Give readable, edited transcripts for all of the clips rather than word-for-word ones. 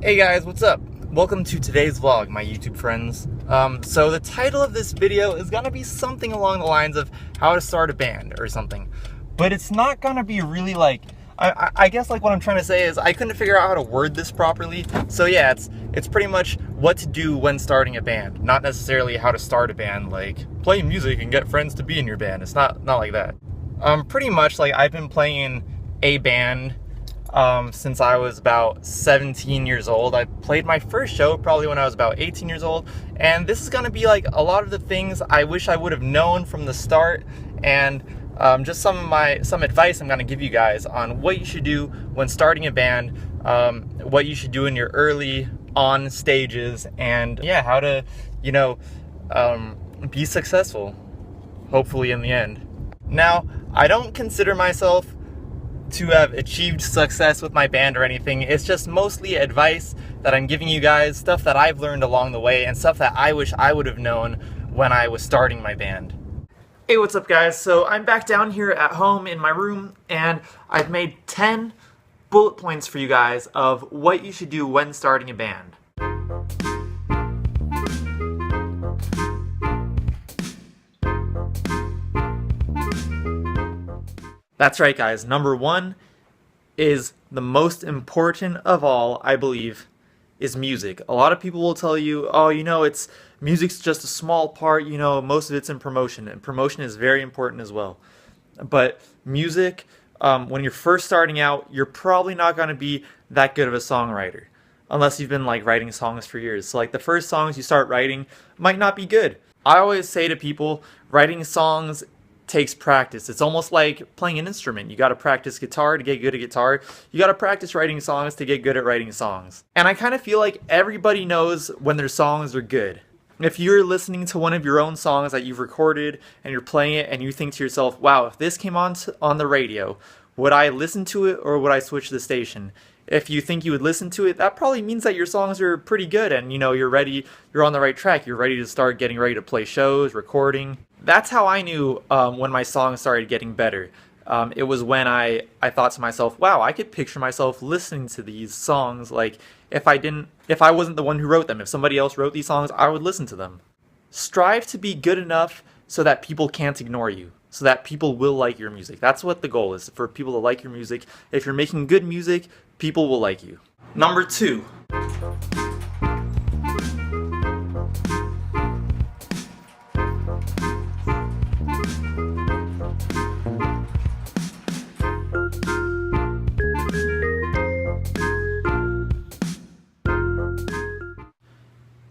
Hey guys, what's up? Welcome to today's vlog, my YouTube friends. So the title of this video is gonna be something along the lines of how to start a band or something. But it's not gonna be really like, I guess like what I'm trying to say is I couldn't figure out how to word this properly. So yeah, it's pretty much what to do when starting a band. Not necessarily how to start a band, like play music and get friends to be in your band. It's not like that. Pretty much like I've been playing a band since I was about 17 years old. I played my first show probably when I was about 18 years old, and this is going to be like a lot of the things I wish I would have known from the start, and just some advice I'm going to give you guys on what you should do when starting a band, what you should do in your early on stages, and yeah, how to, be successful, hopefully in the end. Now, I don't consider myself to have achieved success with my band or anything. It's just mostly advice that I'm giving you guys, stuff that I've learned along the way, and stuff that I wish I would have known when I was starting my band. Hey, what's up guys? So I'm back down here at home in my room, and I've made 10 bullet points for you guys of what you should do when starting a band. That's right guys, number one is the most important of all, I believe, is music. A lot of people will tell you, oh, music's just a small part, most of it's in promotion, and promotion is very important as well. But music, when you're first starting out, you're probably not going to be that good of a songwriter, unless you've been like writing songs for years. So like the first songs you start writing might not be good. I always say to people, writing songs takes practice. It's almost like playing an instrument. You got to practice guitar to get good at guitar. You got to practice writing songs to get good at writing songs. And I kind of feel like everybody knows when their songs are good. If you're listening to one of your own songs that you've recorded and you're playing it and you think to yourself, wow, if this came on the radio, would I listen to it or would I switch the station? If you think you would listen to it, that probably means that your songs are pretty good and you're ready, you're on the right track, you're ready to start getting ready to play shows, recording. That's how I knew when my songs started getting better. It was when I thought to myself, wow, I could picture myself listening to these songs. Like if I wasn't the one who wrote them, if somebody else wrote these songs, I would listen to them. Strive to be good enough so that people can't ignore you, so that people will like your music. That's what the goal is, for people to like your music. If you're making good music, people will like you. Number two.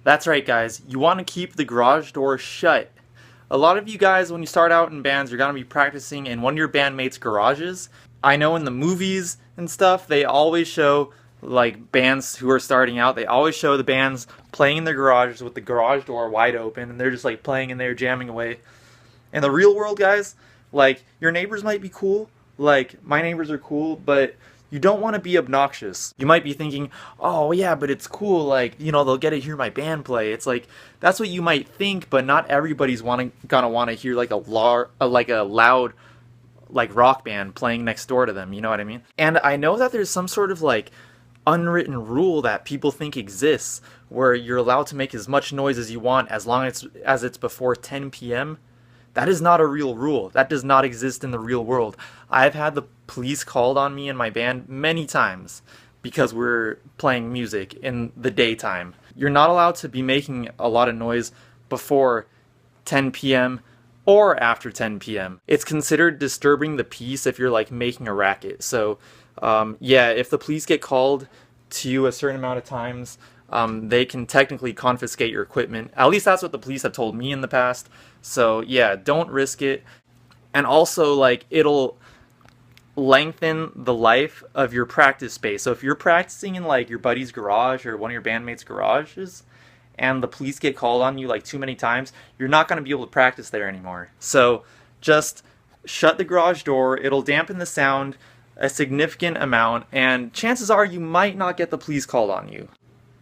That's right guys, you want to keep the garage door shut. A lot of you guys, when you start out in bands, you're going to be practicing in one of your bandmates' garages. I know in the movies and stuff, they always show like bands who are starting out, they always show the bands playing in their garages with the garage door wide open, and they're just like playing in there, jamming away. In the real world, guys, like your neighbors might be cool, like my neighbors are cool, but you don't want to be obnoxious. You might be thinking, oh yeah, but it's cool, like, they'll get to hear my band play. It's like, that's what you might think, but not everybody's gonna want to hear like a loud like rock band playing next door to them, you know what I mean? And I know that there's some sort of like unwritten rule that people think exists where you're allowed to make as much noise as you want as long as it's before 10 p.m. That is not a real rule. That does not exist in the real world. I've had the police called on me and my band many times because we're playing music in the daytime. You're not allowed to be making a lot of noise before 10 p.m. or after 10 p.m. It's considered disturbing the peace if you're like making a racket. So yeah, if the police get called to you a certain amount of times, they can technically confiscate your equipment. At least that's what the police have told me in the past. So yeah, don't risk it. And also, like, it'll lengthen the life of your practice space. So if you're practicing in like your buddy's garage or one of your bandmates' garages, and the police get called on you like too many times, you're not going to be able to practice there anymore. So just shut the garage door. It'll dampen the sound a significant amount, and chances are you might not get the police called on you.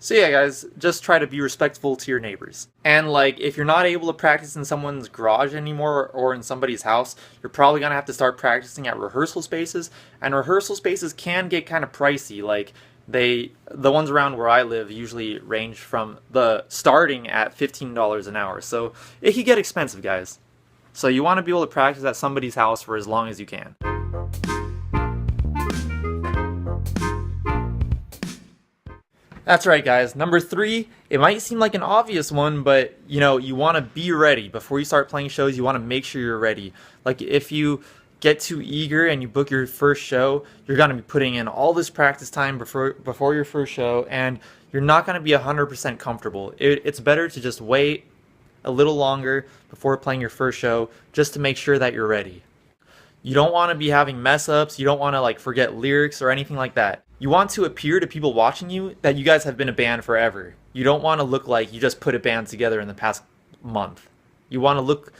So yeah guys, just try to be respectful to your neighbors. And like, if you're not able to practice in someone's garage anymore or in somebody's house, you're probably gonna have to start practicing at rehearsal spaces, and rehearsal spaces can get kind of pricey. Like, The ones around where I live usually range from the starting at $15 an hour. So it can get expensive, guys. So you want to be able to practice at somebody's house for as long as you can. That's right, guys. Number 3, it might seem like an obvious one, but you want to be ready before you start playing shows. You want to make sure you're ready. Like if you get too eager and you book your first show, you're going to be putting in all this practice time before your first show, and you're not going to be 100% comfortable. It's better to just wait a little longer before playing your first show just to make sure that you're ready. You don't want to be having mess ups. You don't want to forget lyrics or anything like that. You want to appear to people watching you that you guys have been a band forever. You don't want to look like you just put a band together in the past month. You want to look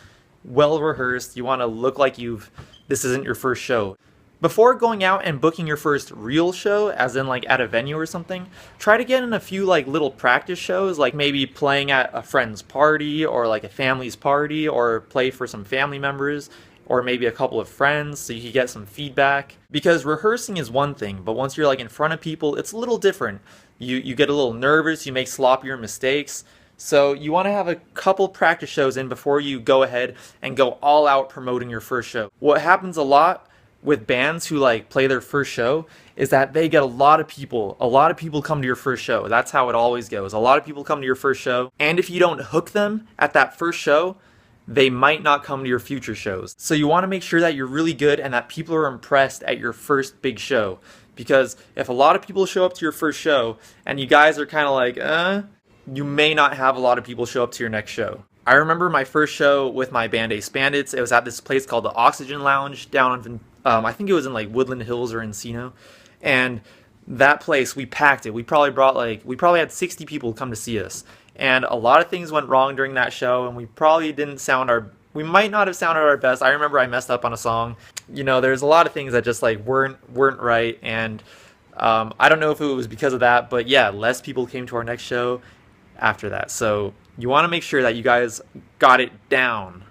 well rehearsed. You want to look like this isn't your first show. Before going out and booking your first real show, as in at a venue or something, try to get in a few little practice shows, like maybe playing at a friend's party or a family's party, or play for some family members or maybe a couple of friends so you can get some feedback. Because rehearsing is one thing, but once you're in front of people, it's a little different. You get a little nervous, you make sloppier mistakes. So you want to have a couple practice shows in before you go ahead and go all out promoting your first show. What happens a lot with bands who play their first show is that they get a lot of people come to your first show. That's how it always goes. A lot of people come to your first show, and if you don't hook them at that first show, they might not come to your future shows. So you want to make sure that you're really good and that people are impressed at your first big show. Because if a lot of people show up to your first show and you guys are kind of you may not have a lot of people show up to your next show. I remember my first show with my band Bandits. It was at this place called the Oxygen Lounge down in, I think it was in Woodland Hills or Encino. And that place, we packed it. We probably had 60 people come to see us. And a lot of things went wrong during that show, and we might not have sounded our best. I remember I messed up on a song. There's a lot of things that just weren't right, and I don't know if it was because of that, but yeah, less people came to our next show after that. So you want to make sure that you guys got it down.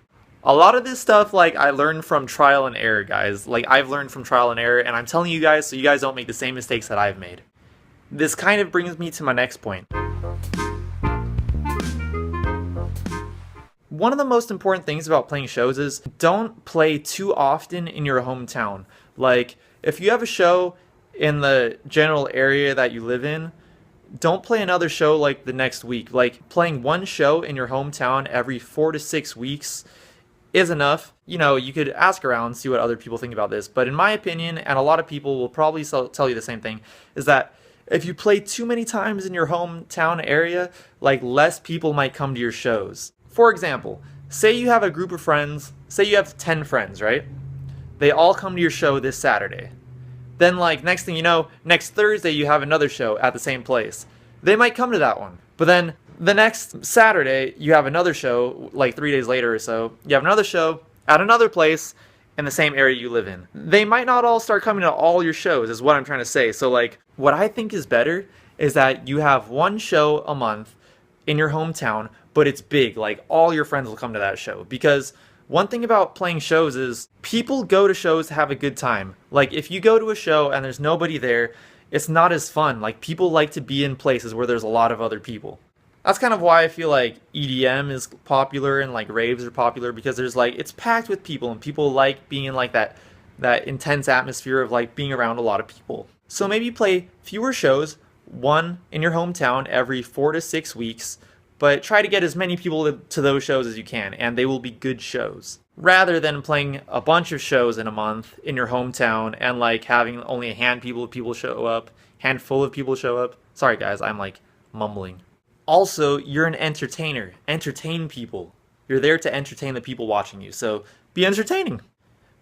A lot of this stuff, I learned from trial and error, guys. I've learned from trial and error, and I'm telling you guys so you guys don't make the same mistakes that I've made. This kind of brings me to my next point. One of the most important things about playing shows is don't play too often in your hometown. If you have a show in the general area that you live in, don't play another show the next week. Playing one show in your hometown every 4 to 6 weeks is enough. You could ask around, see what other people think about this. But in my opinion, and a lot of people will probably tell you the same thing, is that if you play too many times in your hometown area, less people might come to your shows. For example, say you have a group of friends, say you have 10 friends, right? They all come to your show this Saturday. Then next thing you know, next Thursday you have another show at the same place. They might come to that one. But then the next Saturday you have another show, 3 days later or so, you have another show at another place in the same area you live in. They might not all start coming to all your shows, is what I'm trying to say. So what I think is better is that you have one show a month in your hometown, but it's big. All your friends will come to that show. Because one thing about playing shows is people go to shows to have a good time. If you go to a show and there's nobody there, it's not as fun. People like to be in places where there's a lot of other people. That's kind of why I feel EDM is popular and raves are popular, because there's it's packed with people and people like being in that intense atmosphere of being around a lot of people. So maybe play fewer shows, one in your hometown every 4 to 6 weeks, but try to get as many people to those shows as you can, and they will be good shows. Rather than playing a bunch of shows in a month in your hometown and having only a handful of people show up. Sorry guys, I'm mumbling. Also, you're an entertainer. Entertain people. You're there to entertain the people watching you, so be entertaining.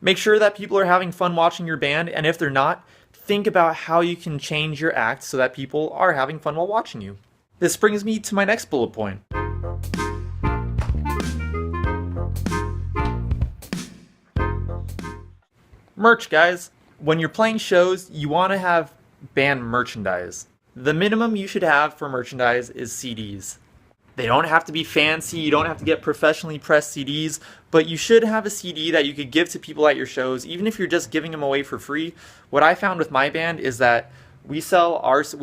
Make sure that people are having fun watching your band, and if they're not, think about how you can change your act so that people are having fun while watching you. This brings me to my next bullet point. Merch, guys. When you're playing shows, you want to have band merchandise. The minimum you should have for merchandise is CDs. They don't have to be fancy, you don't have to get professionally pressed CDs, but you should have a CD that you could give to people at your shows, even if you're just giving them away for free. What I found with my band is that We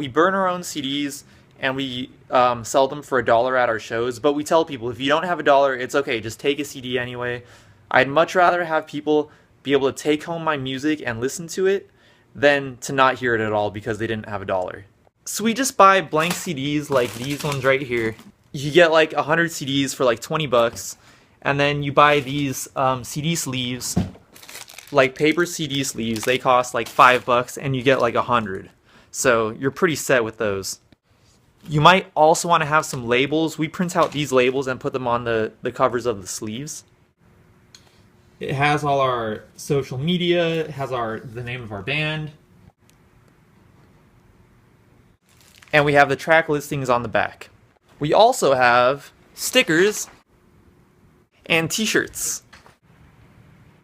burn our own CDs and we sell them for $1 at our shows. But we tell people if you don't have $1, it's okay. Just take a CD anyway. I'd much rather have people be able to take home my music and listen to it than to not hear it at all because they didn't have $1. So we just buy blank CDs like these ones right here. You get like 100 CDs for like 20 bucks. And then you buy these CD sleeves, like paper CD sleeves. They cost like $5 and you get like 100. So you're pretty set with those. You might also want to have some labels. We print out these labels and put them on the covers of the sleeves. It has all our social media, it has the name of our band. And we have the track listings on the back. We also have stickers and t-shirts.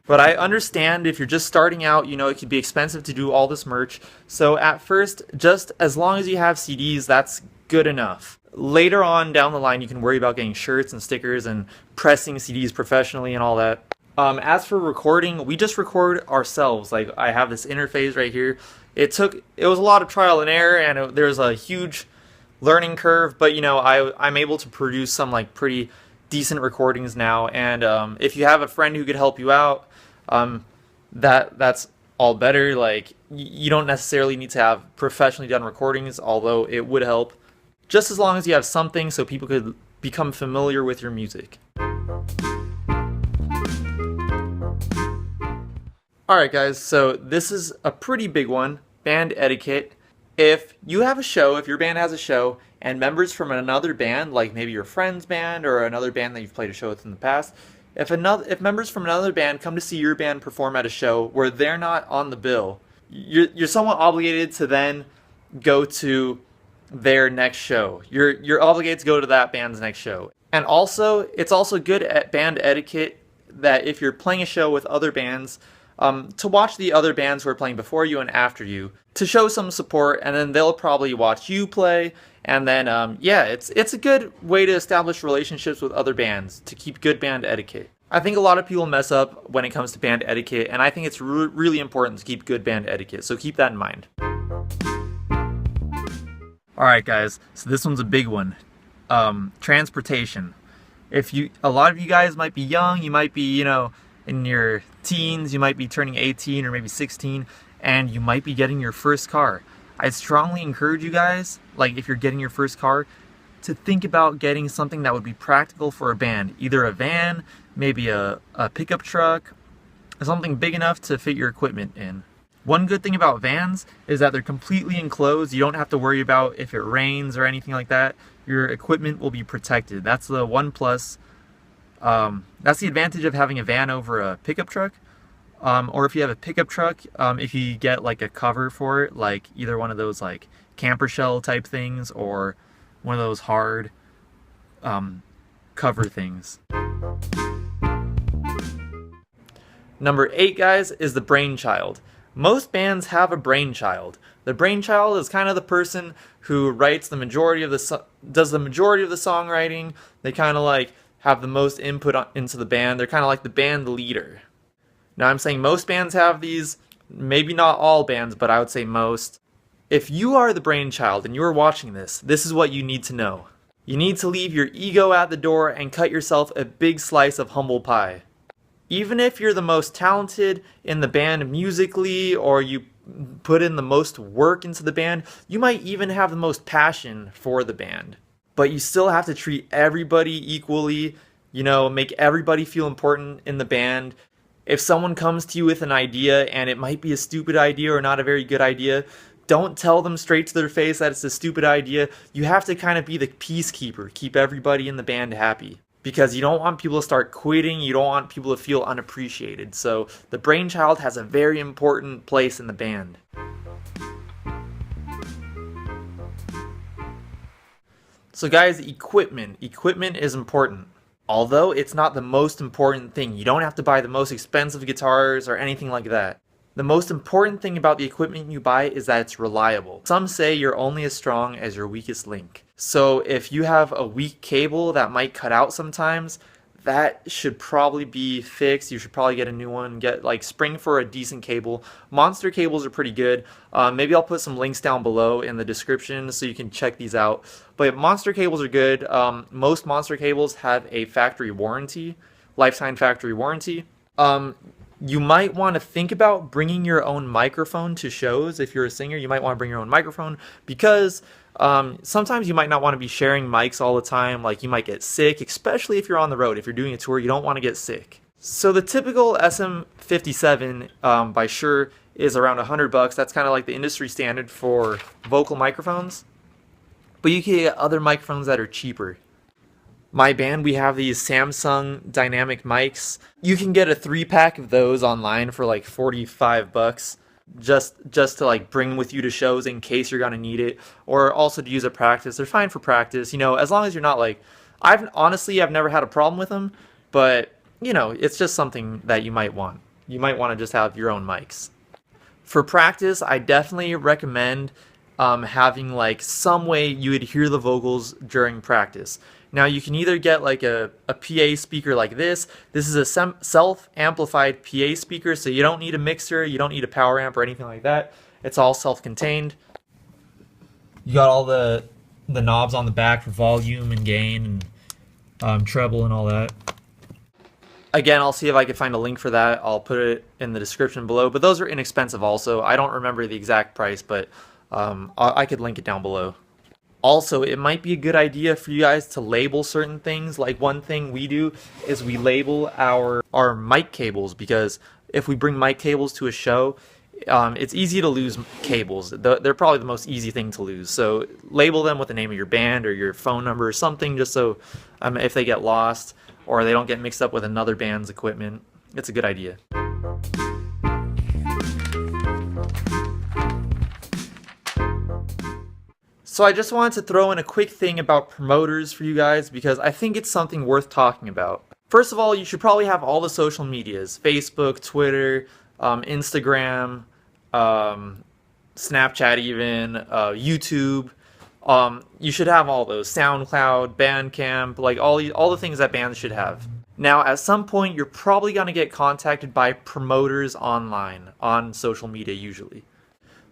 But I understand if you're just starting out, you know, it could be expensive to do all this merch. So at first, just as long as you have CDs, that's good enough. Later on down the line, you can worry about getting shirts and stickers and pressing CDs professionally and all that. As for recording, we just record ourselves. Like I have this interface right here. It was a lot of trial and error, and there's a huge learning curve. But you know, I'm able to produce some like pretty decent recordings now. And if you have a friend who could help you out, that's all better. Like you don't necessarily need to have professionally done recordings, although it would help. Just as long as you have something so people could become familiar with your music. Alright guys, so this is a pretty big one, band etiquette. If you have a show, if your band has a show, and members from another band, like maybe your friend's band or another band that you've played a show with in the past, if members from another band come to see your band perform at a show where they're not on the bill, you're somewhat obligated to then go to their next show. You're obligated to go to that band's next show. And also, it's also good at band etiquette that if you're playing a show with other bands, to watch the other bands who are playing before you and after you, to show some support, and then they'll probably watch you play, and then, yeah, it's a good way to establish relationships with other bands, to keep good band etiquette. I think a lot of people mess up when it comes to band etiquette, and I think it's really important to keep good band etiquette, so keep that in mind. Alright guys, so this one's a big one. Transportation. A lot of you guys might be young, you might be, you know, in your teens, you might be turning 18 or maybe 16, and you might be getting your first car. I strongly encourage you guys, like if you're getting your first car, to think about getting something that would be practical for a band. Either a van, maybe a pickup truck, something big enough to fit your equipment in. One good thing about vans is that they're completely enclosed. You don't have to worry about if it rains or anything like that. Your equipment will be protected. That's the one plus. That's the advantage of having a van over a pickup truck. Or if you have a pickup truck, if you get like a cover for it, like either one of those like camper shell type things or one of those hard cover things. Number 8, guys, is the brainchild. Most bands have a brainchild. The brainchild is kind of the person who writes the majority of does the majority of the songwriting. They kind of like have the most input into the band. They're kind of like the band leader. Now I'm saying most bands have these, maybe not all bands, but I would say most. If you are the brainchild and you are watching this is what you need to know. You need to leave your ego at the door and cut yourself a big slice of humble pie. Even if you're the most talented in the band musically, or you put in the most work into the band, you might even have the most passion for the band. But you still have to treat everybody equally, you know, make everybody feel important in the band. If someone comes to you with an idea and it might be a stupid idea or not a very good idea, don't tell them straight to their face that it's a stupid idea. You have to kind of be the peacekeeper, keep everybody in the band happy. Because you don't want people to start quitting, you don't want people to feel unappreciated. So the brainchild has a very important place in the band. So guys, equipment. Equipment is important. Although it's not the most important thing. You don't have to buy the most expensive guitars or anything like that. The most important thing about the equipment you buy is that it's reliable. Some say you're only as strong as your weakest link. So if you have a weak cable that might cut out sometimes, that should probably be fixed. You should probably get a new one. Get like spring for a decent cable. Monster cables are pretty good. Maybe I'll put some links down below in the description so you can check these out. But monster cables are good. Most monster cables have a factory warranty, lifetime factory warranty. You might want to think about bringing your own microphone to shows. If you're a singer, you might want to bring your own microphone because sometimes you might not want to be sharing mics all the time. Like you might get sick, especially if you're on the road. If you're doing a tour, you don't want to get sick. So the typical SM57 by Shure is around $100. That's kind of like the industry standard for vocal microphones. But you can get other microphones that are cheaper. My band, we have these Samsung dynamic mics. You can get a 3-pack of those online for like $45. Just to like bring with you to shows in case you're gonna need it, or also to use at practice. They're fine for practice, you know, as long as you're not like, I've never had a problem with them, but you know, it's just something that you might want. You might want to just have your own mics. For practice, I definitely recommend having like some way you would hear the vocals during practice. Now you can either get like a PA speaker like this. This is a self-amplified PA speaker, so you don't need a mixer, you don't need a power amp or anything like that. It's all self-contained. You got all the knobs on the back for volume and gain and treble and all that. Again, I'll see if I can find a link for that. I'll put it in the description below. But those are inexpensive also. I don't remember the exact price, but I could link it down below. Also, it might be a good idea for you guys to label certain things. Like one thing we do is we label our mic cables, because if we bring mic cables to a show, it's easy to lose cables. They're probably the most easy thing to lose. So label them with the name of your band or your phone number or something, just so if they get lost or they don't get mixed up with another band's equipment, it's a good idea. So I just wanted to throw in a quick thing about promoters for you guys because I think it's something worth talking about. First of all, you should probably have all the social medias: Facebook, Twitter, Instagram, Snapchat even, YouTube. You should have all those. SoundCloud, Bandcamp, like all the things that bands should have. Now, at some point, you're probably going to get contacted by promoters online, on social media usually.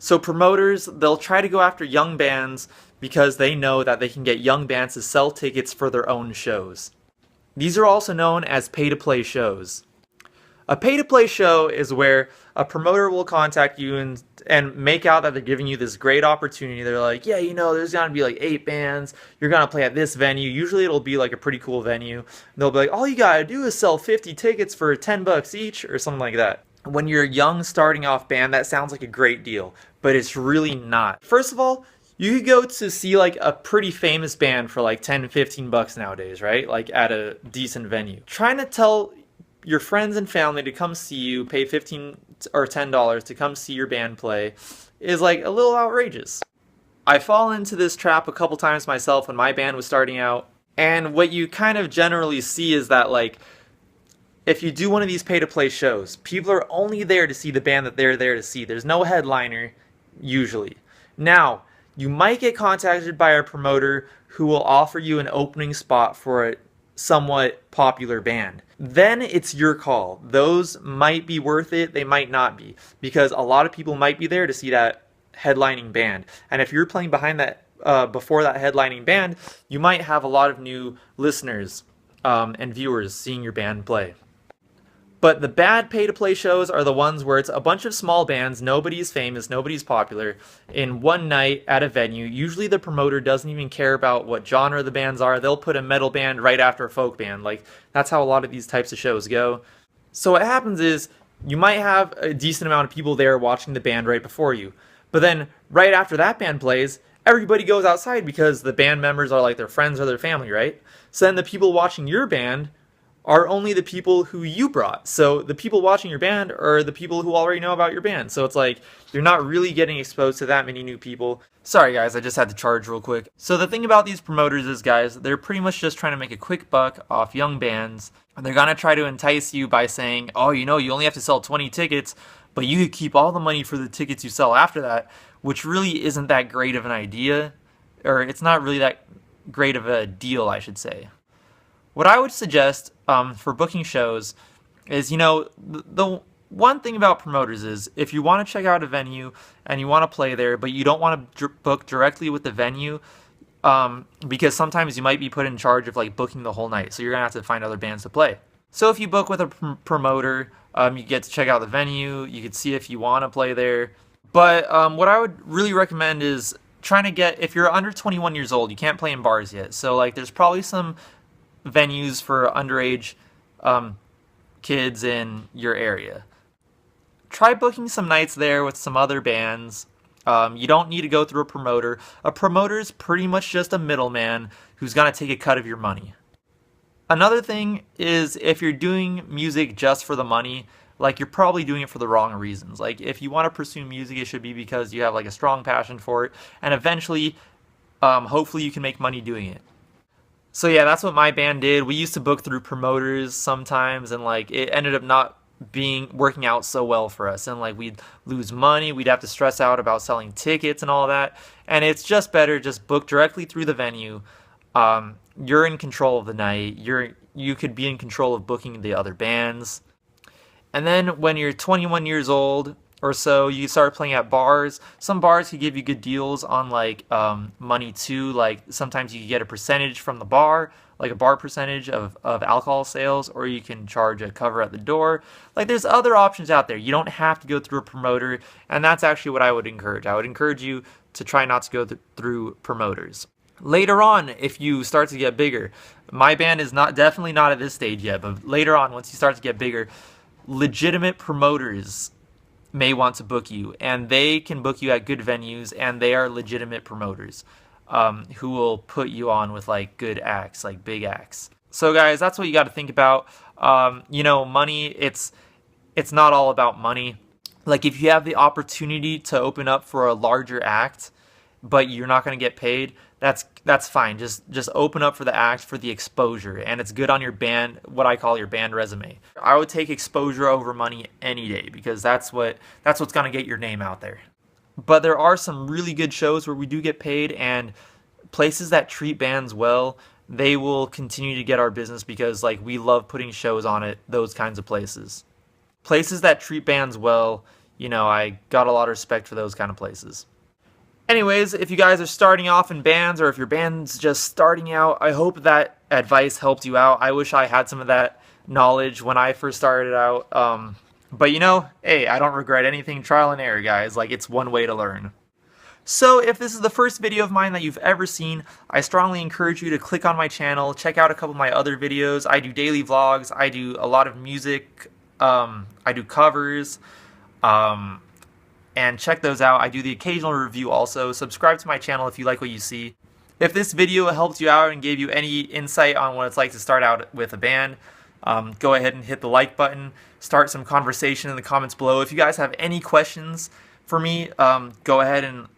So promoters, they'll try to go after young bands because they know that they can get young bands to sell tickets for their own shows. These are also known as pay-to-play shows. A pay-to-play show is where a promoter will contact you and make out that they're giving you this great opportunity. They're like, yeah, you know, there's going to be like 8 bands. You're going to play at this venue. Usually it'll be like a pretty cool venue. And they'll be like, all you got to do is sell 50 tickets for $10 each or something like that. When you're a young starting off band, that sounds like a great deal, but it's really not. First of all, you could go to see like a pretty famous band for like $10-15 nowadays, right? Like at a decent venue. Trying to tell your friends and family to come see you, pay $15 or $10 to come see your band play is like a little outrageous. I fall into this trap a couple times myself when my band was starting out, and what you kind of generally see is that like, if you do one of these pay-to-play shows, people are only there to see the band that they're there to see. There's no headliner, usually. Now, you might get contacted by a promoter who will offer you an opening spot for a somewhat popular band. Then it's your call. Those might be worth it, they might not be, because a lot of people might be there to see that headlining band. And if you're playing behind that, before that headlining band, you might have a lot of new listeners and viewers seeing your band play. But the bad pay-to-play shows are the ones where it's a bunch of small bands, nobody's famous, nobody's popular, in one night at a venue. Usually the promoter doesn't even care about what genre the bands are. They'll put a metal band right after a folk band. Like, that's how a lot of these types of shows go. So what happens is, you might have a decent amount of people there watching the band right before you. But then, right after that band plays, everybody goes outside because the band members are like their friends or their family, right? So then the people watching your band are only the people who you brought. So the people watching your band are the people who already know about your band. So it's like, you're not really getting exposed to that many new people. Sorry guys, I just had to charge real quick. So the thing about these promoters is, guys, they're pretty much just trying to make a quick buck off young bands. And they're gonna try to entice you by saying, oh, you know, you only have to sell 20 tickets, but you could keep all the money for the tickets you sell after that, which really isn't that great of an idea. Or it's not really that great of a deal, I should say. What I would suggest for booking shows is, the one thing about promoters is if you want to check out a venue and you want to play there, but you don't want to book directly with the venue, because sometimes you might be put in charge of like booking the whole night, so you're gonna have to find other bands to play. So if you book with a promoter, you get to check out the venue, you can see if you want to play there. But what I would really recommend is trying to get, if you're under 21 years old, you can't play in bars yet. So like there's probably some venues for underage kids in your area. Try booking some nights there with some other bands. You don't need to go through a promoter. A promoter is pretty much just a middleman who's going to take a cut of your money. Another thing is if you're doing music just for the money, like you're probably doing it for the wrong reasons. Like if you want to pursue music, it should be because you have like a strong passion for it, and eventually, hopefully you can make money doing it. So yeah, that's what my band did. We used to book through promoters sometimes, and like it ended up not working out so well for us, and like we'd lose money, we'd have to stress out about selling tickets and all that, and it's just better just book directly through the venue. You're in control of the night. You could be in control of booking the other bands. And then when you're 21 years old or so, you start playing at bars. Some bars could give you good deals on like money too. Like sometimes you get a percentage from the bar, like a bar percentage of alcohol sales, or you can charge a cover at the door. Like there's other options out there. You don't have to go through a promoter, and that's actually what I would encourage. I would encourage you to try not to go through promoters. Later on, if you start to get bigger, my band is definitely not at this stage yet, but later on, once you start to get bigger, legitimate promoters may want to book you, and they can book you at good venues, and they are legitimate promoters who will put you on with like good acts, like big acts. So guys, that's what you got to think about. Money, it's not all about money. Like if you have the opportunity to open up for a larger act, but you're not going to get paid, that's fine. Just open up for the act, for the exposure, and it's good on your band, what I call your band resume. I would take exposure over money any day, because that's what's going to get your name out there. But there are some really good shows where we do get paid, and places that treat bands well, they will continue to get our business, because like we love putting shows on at those kinds of places. Places that treat bands well, I got a lot of respect for those kind of places. Anyways, if you guys are starting off in bands, or if your band's just starting out, I hope that advice helped you out. I wish I had some of that knowledge when I first started out. But hey, I don't regret anything. Trial and error, guys. Like, it's one way to learn. So if this is the first video of mine that you've ever seen, I strongly encourage you to click on my channel, check out a couple of my other videos. I do daily vlogs, I do a lot of music, I do covers, and check those out. I do the occasional review also. Subscribe to my channel if you like what you see. If this video helped you out and gave you any insight on what it's like to start out with a band, go ahead and hit the like button. Start some conversation in the comments below. If you guys have any questions for me, go ahead and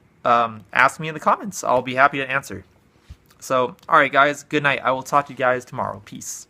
ask me in the comments. I'll be happy to answer. So, alright guys, good night. I will talk to you guys tomorrow. Peace.